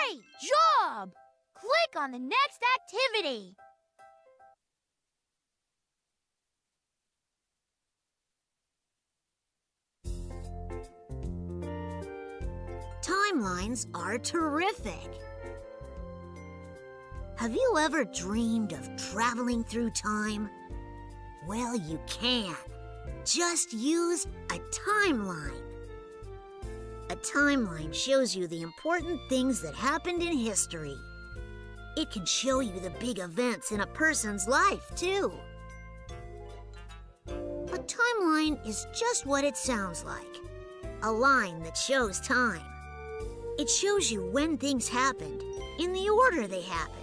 Great job! Click on the next activity. Timelines are terrific. Have you ever dreamed of traveling through time? Well, you can. Just use a timeline. A timeline shows you the important things that happened in history. It can show you the big events in a person's life, too. A timeline is just what it sounds like. A line that shows time. It shows you when things happened, in the order they happened.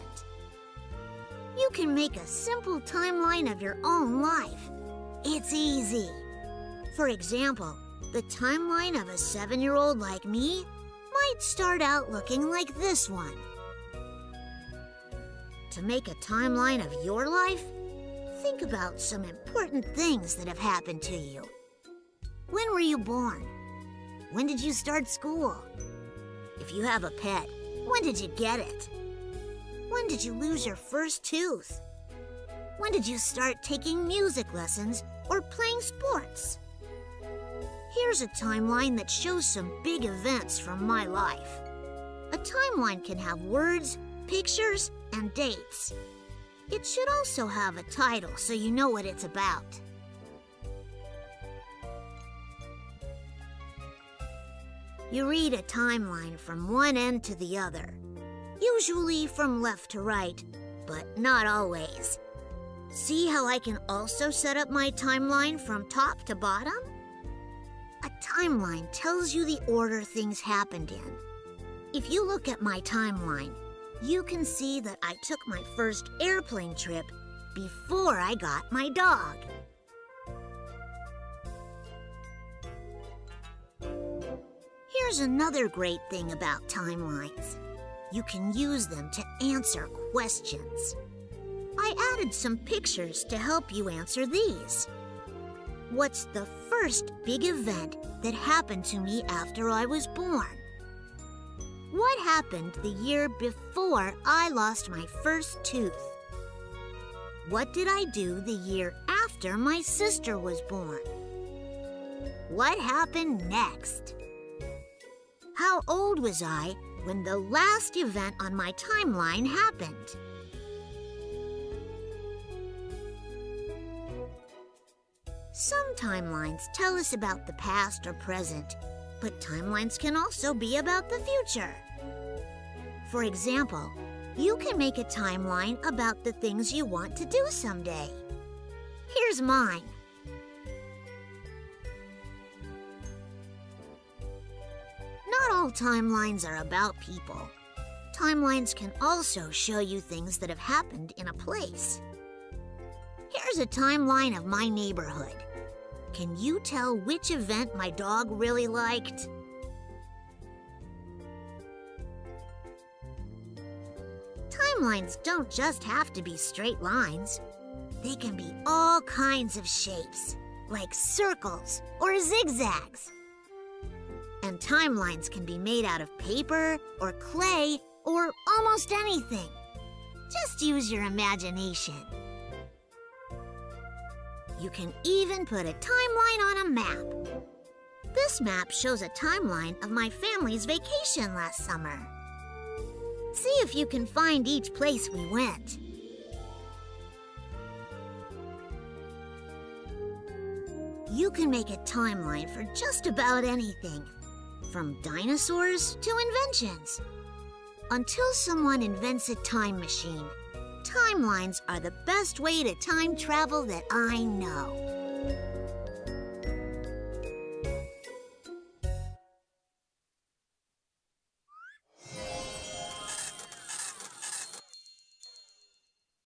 You can make a simple timeline of your own life. It's easy. For example, the timeline of a 7-year-old like me might start out looking like this one. To make a timeline of your life, think about some important things that have happened to you. When were you born? When did you start school? If you have a pet, when did you get it? When did you lose your first tooth? When did you start taking music lessons or playing sports? Here's a timeline that shows some big events from my life. A timeline can have words, pictures, and dates. It should also have a title so you know what it's about. You read a timeline from one end to the other, usually from left to right, but not always. See how I can also set up my timeline from top to bottom? A timeline tells you the order things happened in. If you look at my timeline, you can see that I took my first airplane trip before I got my dog. Here's another great thing about timelines. You can use them to answer questions. I added some pictures to help you answer these. What's the first big event that happened to me after I was born? What happened the year before I lost my first tooth? What did I do the year after my sister was born? What happened next? How old was I when the last event on my timeline happened? Some timelines tell us about the past or present, but timelines can also be about the future. For example, you can make a timeline about the things you want to do someday. Here's mine. Not all timelines are about people. Timelines can also show you things that have happened in a place. Here's a timeline of my neighborhood. Can you tell which event my dog really liked? Timelines don't just have to be straight lines. They can be all kinds of shapes, like circles or zigzags. And timelines can be made out of paper or clay or almost anything. Just use your imagination. You can even put a timeline on a map. This map shows a timeline of my family's vacation last summer. See if you can find each place we went. You can make a timeline for just about anything, from dinosaurs to inventions. Until someone invents a time machine, timelines are the best way to time travel that I know.